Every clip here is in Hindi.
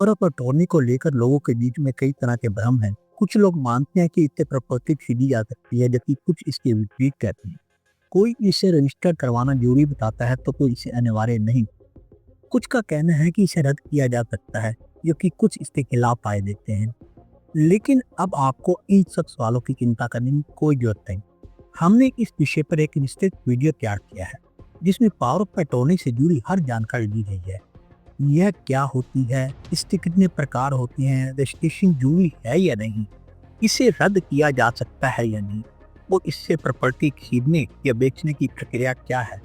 और अटॉर्नी को लेकर लोगों के बीच में कई तरह के भ्रम हैं। कुछ लोग मानते हैं कि इससे प्रॉपर्टी छीनी जा सकती है, जबकि कुछ इसके विपरीत कहते हैं। कोई इसे रजिस्टर करवाना जरूरी बताता है तो कोई इसे अनिवार्य नहीं। कुछ का कहना है कि इसे रद्द किया जा सकता है, जबकि कुछ इसके खिलाफ पाए देते हैं। लेकिन अब आपको इन सब सवालों की चिंता करने की कोई जरूरत नहीं। हमने इस विषय पर एक विस्तृत वीडियो तैयार किया है, जिसमें पावर ऑफ अटॉर्नी से जुड़ी हर जानकारी दी गई है। यह क्या होती है, इसके कितने प्रकार होते हैं, रजिस्ट्रेशन जरूरी है या नहीं, इसे रद्द किया जा सकता है या नहीं, और इससे प्रॉपर्टी खरीदने या बेचने की प्रक्रिया क्या है।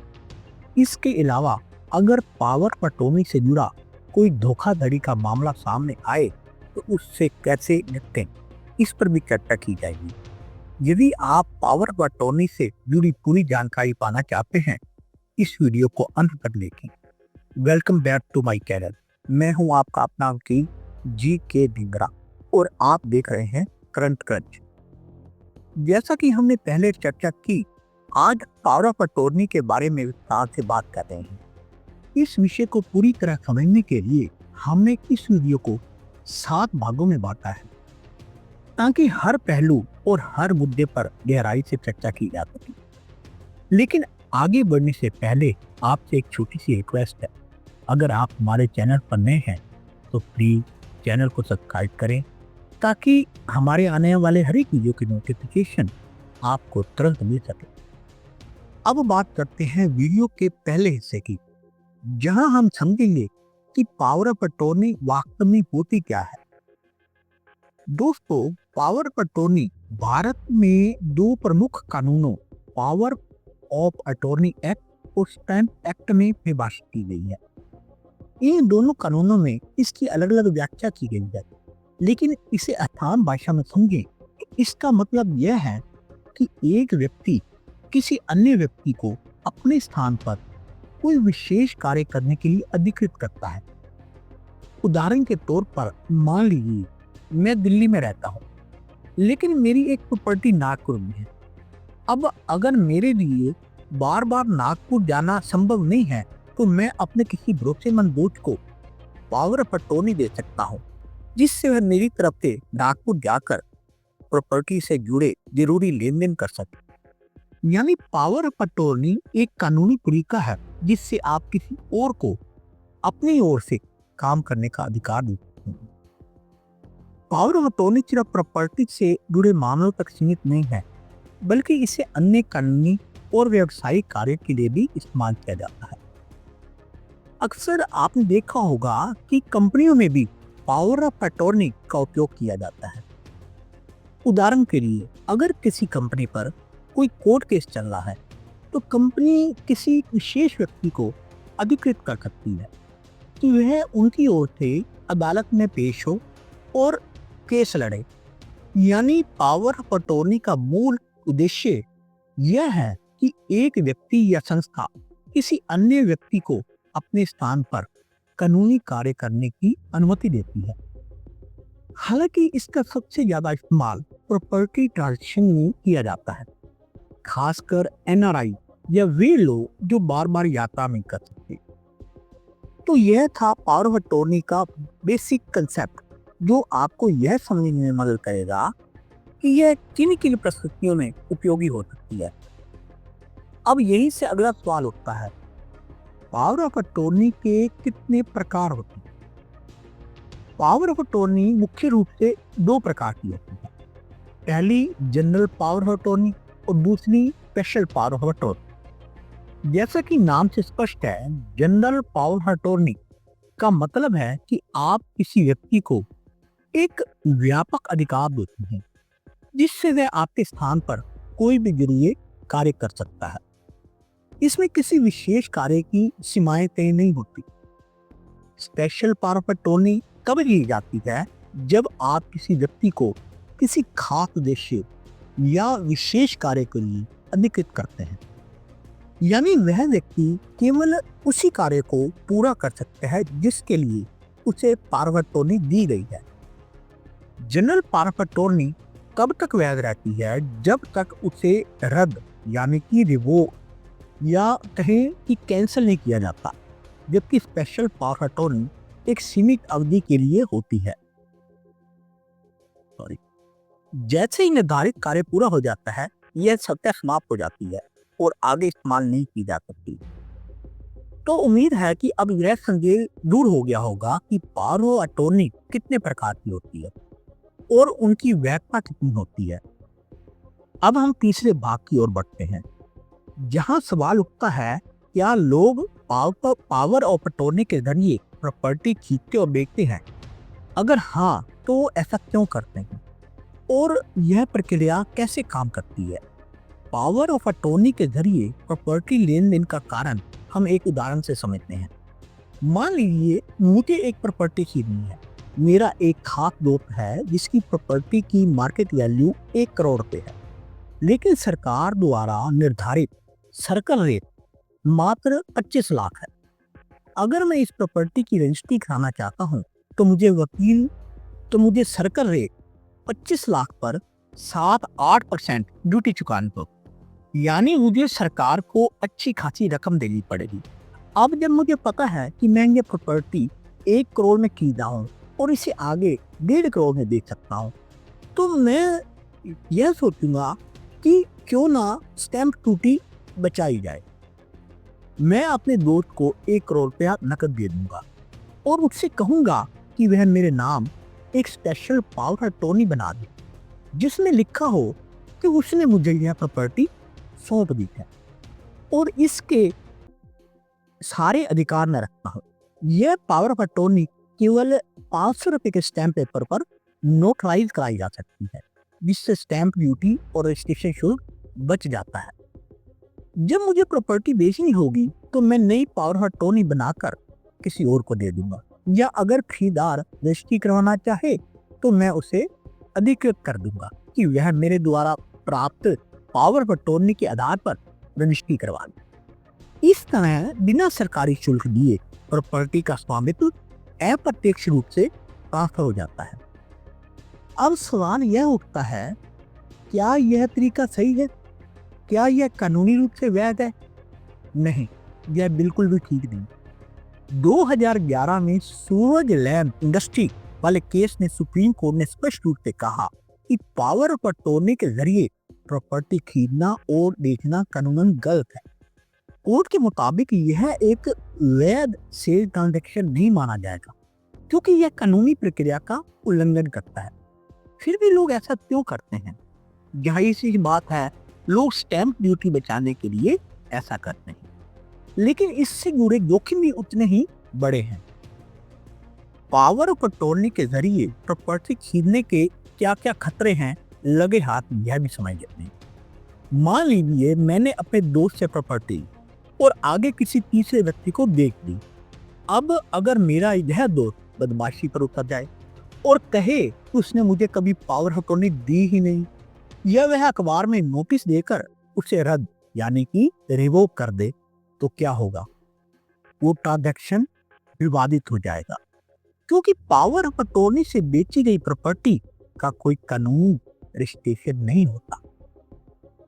इसके अलावा अगर पावर ऑफ अटॉर्नी से जुड़ा कोई धोखाधड़ी का मामला सामने आए तो उससे कैसे निपटें, इस पर भी चर्चा की जाएगी। यदि आप पावर ऑफ अटॉर्नी से जुड़ी पूरी जानकारी पाना चाहते हैं, इस वीडियो को अंत तक देखें। Welcome back to my channel. मैं हूं आपका अपना वकील जी.के. ढींगरा और आप देख रहे हैं करंट क्रंच। जैसा कि हमने पहले चर्चा की, आज पावर ऑफ अटॉर्नी के बारे में विस्तार से बात कर रहे हैं। इस विषय को पूरी तरह समझने के लिए हमने इस वीडियो को 7 भागों में बांटा है, ताकि हर पहलू और हर मुद्दे पर गहराई से चर्चा की जा सके। लेकिन आगे बढ़ने से पहले आपसे एक छोटी सी रिक्वेस्ट है। अगर आप हमारे चैनल पर नए हैं तो प्लीज चैनल को सब्सक्राइब करें, ताकि हमारे आने वाले हर एक वीडियो की नोटिफिकेशन आपको तुरंत मिल सके। अब बात करते हैं वीडियो के पहले हिस्से की, जहां हम समझेंगे कि पावर ऑफ अटॉर्नी वास्तव में होती क्या है। दोस्तों, पावर ऑफ अटॉर्नी भारत में 2 प्रमुख कानूनों, पावर ऑफ अटॉर्नी एक्ट और स्टैम्प एक्ट में परिभाषित की गई है। इन दोनों कानूनों में इसकी अलग अलग व्याख्या की गई है, लेकिन इसे आसान भाषा में समझें तो इसका मतलब यह है कि एक व्यक्ति किसी अन्य व्यक्ति को अपने स्थान पर कोई विशेष कार्य करने के लिए अधिकृत करता है। उदाहरण के तौर पर मान लीजिए मैं दिल्ली में रहता हूँ, लेकिन मेरी एक प्रॉपर्टी नागपुर में है। अब अगर मेरे लिए बार बार नागपुर जाना संभव नहीं है, तो मैं अपने किसी भरोसेमंद दोस्त को पावर ऑफ अटॉर्नी दे सकता हूँ, जिससे वह मेरी तरफ से नागपुर जाकर प्रॉपर्टी से जुड़े जरूरी लेन देन कर सके। यानी पावर ऑफ अटॉर्नी एक कानूनी तरीका है जिससे आप किसी और को अपनी ओर से काम करने का अधिकार देते हैं। पावर ऑफ अटॉर्नी सिर्फ प्रॉपर्टी से जुड़े मामलों तक सीमित नहीं है, बल्कि इसे अन्य कानूनी और व्यावसायिक कार्य के लिए भी इस्तेमाल किया जाता है। अक्सर आपने देखा होगा कि कंपनियों में भी पावर ऑफ अटॉर्नी का उपयोग किया जाता है। उदाहरण के लिए, अगर किसी कंपनी पर कोई कोर्ट केस चल रहा है, तो कंपनी किसी विशेष व्यक्ति को अधिकृत कर सकती है कि वह उनकी ओर से अदालत में पेश हो और केस लड़े। यानी पावर ऑफ अटॉर्नी का मूल उद्देश्य यह है कि एक व्यक्ति या संस्था किसी अन्य व्यक्ति को अपने स्थान पर कानूनी कार्य करने की अनुमति देती है। हालांकि इसका सबसे ज्यादा इस्तेमाल प्रॉपर्टी ट्रांजैक्शन में किया जाता है, खासकर एनआरआई या वे लोग जो बार बार यात्रा नहीं कर सकते। तो यह था पावर ऑफ अटॉर्नी का बेसिक कंसेप्ट, जो आपको यह समझने में मदद करेगा कि यह किन किन परिस्थितियों में उपयोगी हो सकती है। अब यहीं से अगला सवाल उठता है, पावर ऑफ अटॉर्नी के कितने प्रकार होते हैं। पावर ऑफ अटॉर्नी मुख्य रूप से 2 प्रकार की होती है। पहली जनरल पावर ऑफ अटॉर्नी और दूसरी स्पेशल पावर ऑफ अटॉर्नी। जैसा कि नाम से स्पष्ट है, जनरल पावर ऑफ अटॉर्नी का मतलब है कि आप किसी व्यक्ति को एक व्यापक अधिकार देते हैं, जिससे वह आपके स्थान पर कोई भी जरूरी कार्य कर सकता है। इसमें किसी विशेष कार्य की सीमाएं तय नहीं होती। स्पेशल पावर ऑफ अटॉर्नी कब ली जाती है, जब आप किसी व्यक्ति को किसी खास उद्देश्य या विशेष कार्य के लिए अधिकृत करते हैं। यानी वह व्यक्ति केवल उसी कार्य को पूरा कर सकता है जिसके लिए उसे पावर ऑफ अटॉर्नी दी गई है। जनरल पावर ऑफ अटॉर्नी तब तक वैध रहती है जब तक उसे रद्द यानी कि रिवोक या कहें कि कैंसिल नहीं किया जाता, जबकि स्पेशल पावर ऑफ अटॉर्नी एक सीमित अवधि के लिए होती है। सॉरी, जैसे ही निर्धारित कार्य पूरा हो जाता है, यह सत्ता समाप्त हो जाती है और आगे इस्तेमाल नहीं की जा सकती। तो उम्मीद है कि अब यह संदेह दूर हो गया होगा कि पावर ऑफ अटॉर्नी कितने प्रकार की होती है और उनकी व्याख्या कितनी होती है। अब हम तीसरे भाग की ओर बढ़ते हैं, जहां सवाल उठता है, क्या लोग पावर ऑफ अटॉर्नी के जरिए प्रॉपर्टी खरीदते और बेचते हैं? अगर हाँ, तो ऐसा क्यों करते हैं और यह प्रक्रिया कैसे काम करती है? पावर ऑफ अटॉर्नी के जरिए प्रॉपर्टी लेन देन का कारण हम एक उदाहरण से समझते हैं। मान लीजिए मुझे एक प्रॉपर्टी खरीदनी है। मेरा एक खास दोस्त है जिसकी प्रॉपर्टी की मार्केट वैल्यू 1 करोड़ रुपए है, लेकिन सरकार द्वारा निर्धारित सर्कल रेट मात्र 25 लाख है। अगर मैं इस प्रॉपर्टी की रजिस्ट्री कराना चाहता हूँ तो मुझे सर्कल रेट 25 लाख पर 7-8% ड्यूटी चुकानी होगी, यानी मुझे सरकार को अच्छी खासी रकम देनी पड़ेगी। अब जब मुझे पता है कि मैं ये प्रॉपर्टी 1 करोड़ में खरीदा हूँ और इसे आगे 1.5 करोड़ में बेच सकता हूँ, तो मैं यह सोचूंगा कि क्यों ना स्टैंप ड्यूटी बचाई जाए। मैं अपने दोस्त को 1 करोड़ रुपया नकद दे दूंगा और उससे कहूंगा कि वह मेरे नाम एक स्पेशल पावर अटॉर्नी बना दे, जिसमें लिखा हो कि उसने मुझे यह प्रॉपर्टी सौंप दी है और इसके सारे अधिकार न रखता हो। यह पावर ऑफ अटॉर्नी केवल 500 रुपए के स्टैंप पेपर पर नोटराइज कराई जा सकती है, जिससे स्टैंप ड्यूटी और रजिस्ट्रेशन शुल्क बच जाता है। जब मुझे प्रॉपर्टी बेचनी होगी तो मैं नई पावर ऑफ अटॉर्नी बनाकर किसी और को दे दूंगा, या अगर खरीदार रजिस्ट्री करवाना चाहे तो मैं उसे अधिकृत कर दूंगा कि वह मेरे द्वारा प्राप्त पावर ऑफ अटॉर्नी के आधार पर रजिस्ट्री करवा दे। इस तरह बिना सरकारी शुल्क दिए प्रॉपर्टी का स्वामित्व अप्रत्यक्ष रूप से ट्रांसफर हो जाता है। अब सवाल यह उठता है, क्या यह तरीका सही है? क्या यह कानूनी रूप से वैध है? नहीं, यह बिल्कुल भी ठीक नहीं। 2011 में सूरज लैंप इंडस्ट्री वाले केस ने सुप्रीम कोर्ट ने स्पष्ट रूप से कहा कि पावर ऑफ अटॉर्नी के जरिए प्रॉपर्टी खरीदना और बेचना कानूनन गलत है। कोर्ट के मुताबिक यह एक वैध सेल ट्रांजैक्शन नहीं माना जाएगा, क्योंकि यह कानूनी प्रक्रिया का उल्लंघन करता है। फिर भी लोग ऐसा क्यों करते हैं? जाहिर सी बात है, लोग स्टैंप ड्यूटी बचाने के लिए ऐसा करते हैं, लेकिन इससे जुड़े जोखिम भी उतने ही बड़े हैं। पावर ऑफ अटॉर्नी के जरिए प्रॉपर्टी खरीदने के क्या क्या खतरे हैं, लगे हाथ यह भी समझ लेते हैं। मान लीजिए मैंने अपने दोस्त से प्रॉपर्टी और आगे किसी तीसरे व्यक्ति को बेच दी। अब अगर मेरा यह दोस्त बदमाशी पर उतर जाए और कहे कि उसने मुझे कभी पावर ऑफ अटॉर्नी दी ही नहीं, या वह अखबार में नोटिस देकर उसे रद्द यानी कि रिवोक कर दे, तो क्या होगा? वो ट्रांजैक्शन विवादित हो जाएगा, क्योंकि पावर ऑफ अटॉर्नी से बेची गई प्रॉपर्टी का कोई कानूनी रजिस्ट्रेशन नहीं होता।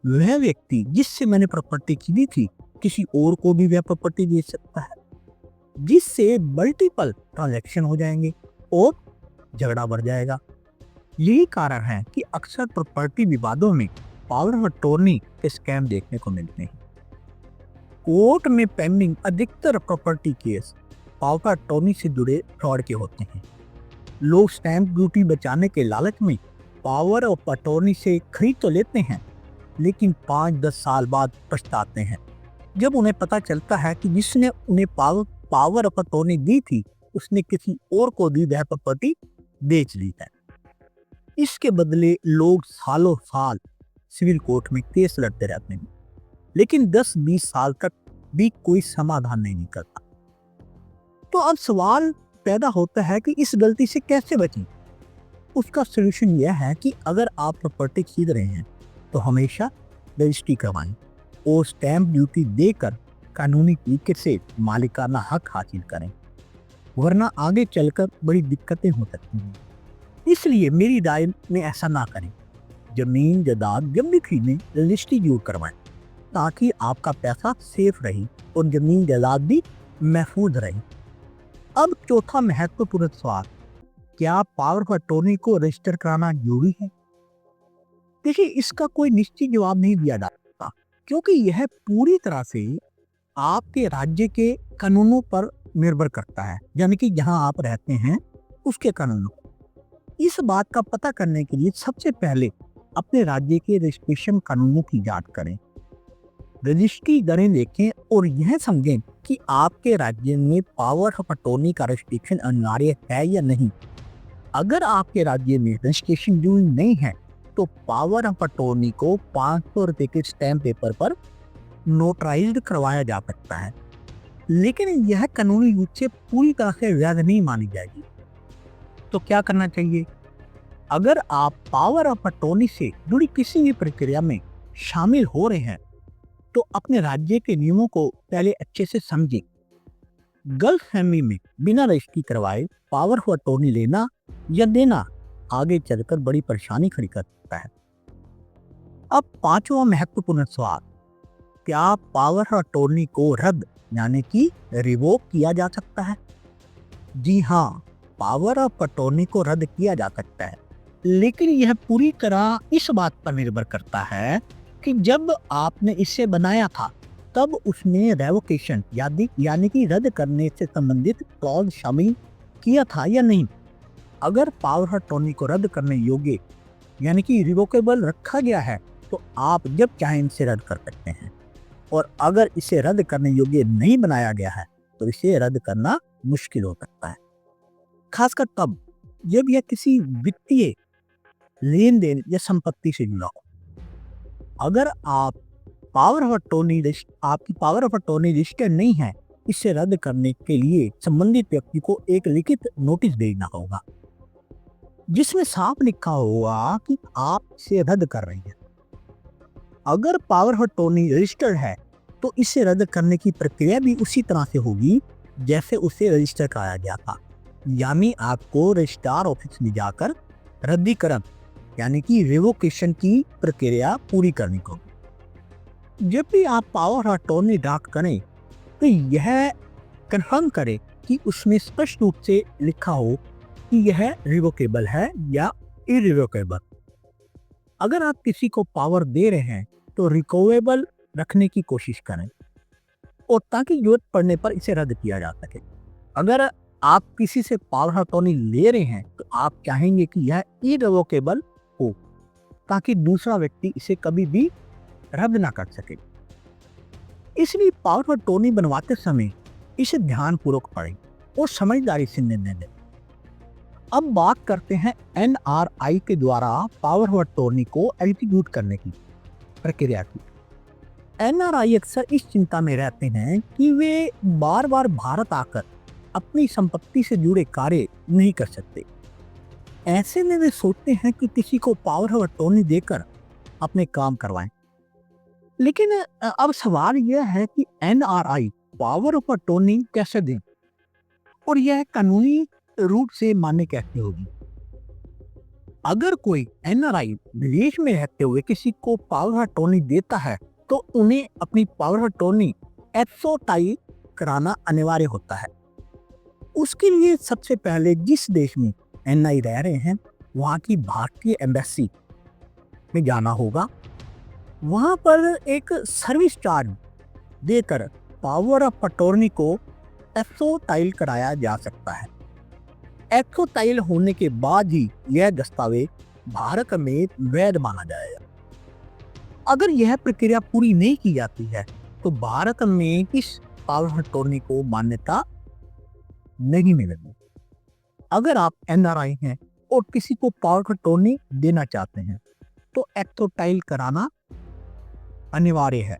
वह व्यक्ति जिससे मैंने प्रॉपर्टी खरीदी थी किसी और को भी वह प्रॉपर्टी बेच सकता है, जिससे मल्टीपल ट्रांजैक्शन हो जाएंगे और झगड़ा बढ़ जाएगा। यही कारण है कि अक्सर प्रॉपर्टी विवादों में पावर ऑफ अटॉर्नी के स्कैम देखने को मिलते हैं। कोर्ट में पेंडिंग अधिकतर property case power of attorney से जुड़े फ्रॉड के होते हैं। लोग स्टैंप ड्यूटी बचाने के लालच में पावर ऑफ अटॉर्नी से खरीद तो लेते हैं, लेकिन 5-10 साल बाद पछताते हैं, जब उन्हें पता चलता है कि जिसने उन्हें पावर ऑफ अटॉर्नी दी थी उसने किसी और को भी वह प्रॉपर्टी बेच ली है। इसके बदले लोग सालों साल सिविल कोर्ट में केस लड़ते रहते हैं, लेकिन 10-20 साल तक भी कोई समाधान नहीं निकलता। तो अब सवाल पैदा होता है कि इस गलती से कैसे बचें? उसका सलूशन यह है कि अगर आप प्रॉपर्टी खरीद रहे हैं तो हमेशा रजिस्ट्री करवाएं और स्टैंप ड्यूटी देकर कानूनी तरीके से मालिकाना हक हासिल करें, वरना आगे चलकर बड़ी दिक्कतें हो सकती हैं। इसलिए मेरी राय में ऐसा ना करें। जमीन जायदाद जब भी खरीदें रजिस्ट्री जरूर करवाएं, ताकि आपका पैसा सेफ रहे और जमीन जायदाद भी महफूज रहे। अब चौथा महत्वपूर्ण सवाल, क्या पावर ऑफ अटॉर्नी को रजिस्टर कराना जरूरी है? देखिए, इसका कोई निश्चित जवाब नहीं दिया जा सकता, क्योंकि यह पूरी तरह से आपके राज्य के कानूनों पर निर्भर करता है, यानी कि जहां आप रहते हैं उसके कानूनों। इस बात का पता करने के लिए सबसे पहले अपने राज्य के रजिस्ट्रेशन कानूनों की जांच करें, रजिस्ट्री दरें देखें और यह समझें कि आपके राज्य में पावर ऑफ अटॉर्नी का रजिस्ट्रेशन अनिवार्य है या नहीं। अगर आपके राज्य में रजिस्ट्रेशन जरूरी नहीं है तो पावर ऑफ अटॉर्नी को 500 रुपए के स्टैम्प पेपर पर नोटराइज्ड करवाया जा सकता है, लेकिन यह कानूनी रूप से पूरी तरह से वैध नहीं मानी जाएगी। तो क्या करना चाहिए? अगर आप पावर ऑफ अटॉर्नी से जुड़ी किसी भी प्रक्रिया में शामिल हो रहे हैं तो अपने राज्य के नियमों को पहले अच्छे से समझें। गलतफहमी में बिना रजिस्ट्री करवाए पावर ऑफ अटॉर्नी लेना या देना आगे चलकर बड़ी परेशानी खड़ी कर सकता है। अब पांचवा महत्वपूर्ण सवाल, क्या पावर ऑफ अटॉर्नी को रद्द यानी कि रिवोक किया जा सकता है? जी हाँ, पावर ऑफ अटॉर्नी को रद्द किया जा सकता है, लेकिन यह पूरी तरह इस बात पर निर्भर करता है कि जब आपने इसे बनाया था तब उसमें रेवोकेशन यानी कि रद्द करने से संबंधित क्लॉज शामिल किया था या नहीं। अगर पावर ऑफ अटॉर्नी को रद्द करने योग्य यानी कि रिवोकेबल रखा गया है तो आप जब चाहें इसे रद्द कर सकते हैं, और अगर इसे रद्द करने योग्य नहीं बनाया गया है तो इसे रद्द करना मुश्किल हो सकता है, खासकर तब जब यह किसी वित्तीय लेन देन या संपत्ति से जुड़ा हो। अगर आपकी पावर ऑफ अटॉर्नी रजिस्टर्ड नहीं है, इसे रद्द करने के लिए संबंधित व्यक्ति को एक लिखित नोटिस भेजना होगा जिसमें साफ लिखा होगा कि आप इसे रद्द कर रहे हैं। अगर पावर ऑफ अटॉर्नी रजिस्टर्ड है तो इसे रद्द करने की प्रक्रिया भी उसी तरह से होगी जैसे उसे रजिस्टर कराया गया था, यानी आपको रजिस्ट्रार ऑफिस में जाकर रद्दीकरण यानी कि रिवोकेशन की प्रक्रिया पूरी करनी होगी। जब भी आप पावर ऑफ अटॉर्नी ड्राफ्ट करें तो यह कंफर्म करें कि उसमें स्पष्ट रूप से लिखा हो कि यह रिवोकेबल है या इरिवोकेबल। अगर आप किसी को पावर दे रहे हैं तो रिकवेबल रखने की कोशिश करें और ताकि जरूरत पड़ने पर इसे रद्द किया जा सके। अगर आप किसी से पावर ऑफ अटॉर्नी ले रहे हैं तो आप चाहेंगे कि यह इरिवोकेबल हो ताकि दूसरा व्यक्ति इसे कभी भी रद्द ना कर सके। इसलिए पावर ऑफ अटॉर्नी बनवाते समय इसे ध्यानपूर्वक पढ़ें और समझदारी से निर्णय लें। अब बात करते हैं एनआरआई के द्वारा पावर ऑफ अटॉर्नी को एग्जीक्यूट करने की प्रक्रिया की। एनआरआई अक्सर इस चिंता में रहते हैं कि वे बार बार भारत आकर अपनी संपत्ति से जुड़े कार्य नहीं कर सकते। ऐसे में वे सोचते हैं कि किसी को पावर ऑफ अटॉर्नी देकर अपने काम करवाएं। लेकिन अब सवाल यह है कि एनआरआई पावर ऑफ अटॉर्नी कैसे दें और यह कानूनी रूप से मान्य कैसे होगी? अगर कोई एनआरआई विदेश में रहते हुए किसी को पावर ऑफ अटॉर्नी देता है तो उन्हें अपनी पावर ऑफ अटॉर्नी एक्सोटाइल कराना अनिवार्य होता है। उसके लिए सबसे पहले जिस देश में एनआरआई रह रहे हैं वहाँ की भारतीय एम्बेसी में जाना होगा। वहाँ पर एक सर्विस चार्ज देकर पावर ऑफ अटॉर्नी को एक्सोटाइल कराया जा सकता है। एक्सोटाइल होने के बाद ही यह दस्तावेज भारत में वैध माना जाएगा। अगर यह प्रक्रिया पूरी नहीं की जाती है तो भारत में इस पावर ऑफ अटॉर्नी को मान्यता नहीं मिलेगी। अगर आप एनआरआई हैं और किसी को पावर ऑफ अटॉर्नी देना चाहते हैं तो एक्सोटाइल कराना अनिवार्य है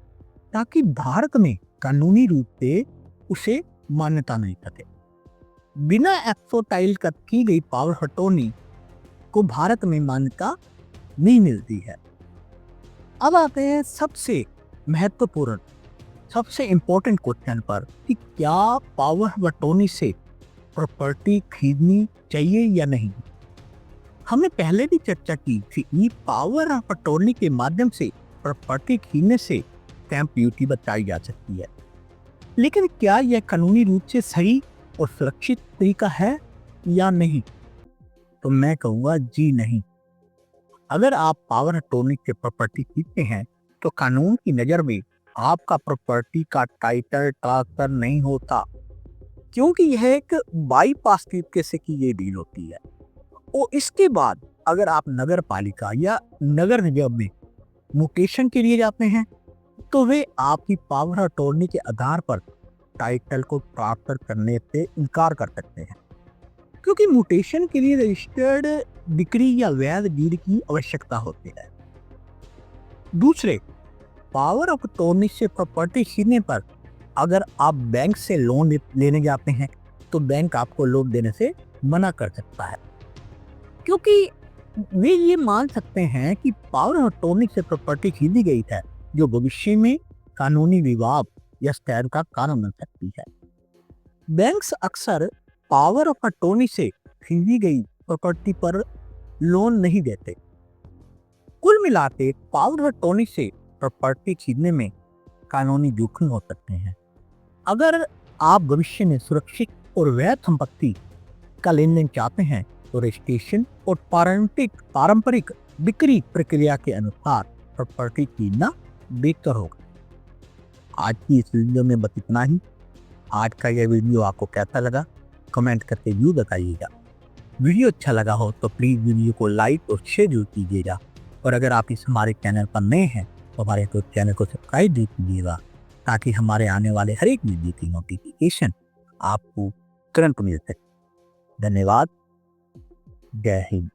ताकि भारत में कानूनी रूप से उसे मान्यता नहीं सके। बिना एक्सोटाइल की गई पावर ऑफ अटॉर्नी को भारत में मान्यता नहीं मिलती है। अब आते हैं सबसे महत्वपूर्ण सबसे इम्पोर्टेंट क्वेश्चन पर कि क्या पावर ऑफ अटॉर्नी से प्रॉपर्टी खरीदनी चाहिए या नहीं। हमने पहले भी चर्चा की थी कि पावर ऑफ अटॉर्नी के माध्यम से प्रॉपर्टी खरीदने से स्टैंप ड्यूटी बचाई जा सकती है, लेकिन क्या यह कानूनी रूप से सही और सुरक्षित तरीका है या नहीं? तो मैं कहूँगा जी नहीं। अगर आप पावर अटॉर्नी से प्रॉपर्टी खरीदते हैं तो कानून की नज़र में आपका प्रॉपर्टी का टाइटल ट्रांसफर नहीं होता, क्योंकि यह एक बाईपास तरीके से की ये डील होती है। और इसके बाद अगर आप नगर पालिका या नगर निगम में म्यूटेशन के लिए जाते हैं तो वे आपकी पावर अटॉर्नी के आधार पर टाइटल को ट्रांसफर करने से इनकार कर सकते हैं, क्योंकि म्यूटेशन के लिए रजिस्टर्ड डिक्री या वैध डीड की आवश्यकता होती है। दूसरे, पावर ऑफ अटॉर्नी से प्रॉपर्टी खरीदने पर अगर आप बैंक से लोन लेने जाते हैं तो बैंक आपको लोन देने से मना कर सकता है, क्योंकि वे ये मान सकते हैं कि पावर ऑफ अटॉर्नी से प्रॉपर्टी खरीदी गई है जो भविष्य में कानूनी विवाद या स्टैंड का कारण बन सकती है। बैंक्स अक्सर पावर ऑफ अटॉर्नी से खरीदी गई प्रॉपर्टी पर लोन नहीं देते। कुल मिलाकर पावर ऑफ अटॉर्नी से प्रॉपर्टी खरीदने में कानूनी जोखिम हो सकते हैं। अगर आप भविष्य में सुरक्षित और वैध संपत्ति का लेन देन चाहते हैं तो रजिस्ट्रेशन और पारंपरिक बिक्री प्रक्रिया के अनुसार प्रॉपर्टी खरीदना बेहतर होगा। आज की इस वीडियो में बस इतना ही। आज का यह वीडियो आपको कैसा लगा कमेंट करके जरूर बताइएगा। वीडियो अच्छा लगा हो तो प्लीज़ वीडियो को लाइक और शेयर जरूर कीजिएगा, और अगर आप इस हमारे चैनल पर नए हैं तो हमारे चैनल को सब्सक्राइब भी कीजिएगा, ताकि हमारे आने वाले हर एक वीडियो की नोटिफिकेशन आपको तुरंत मिल सके। धन्यवाद। जय हिंद।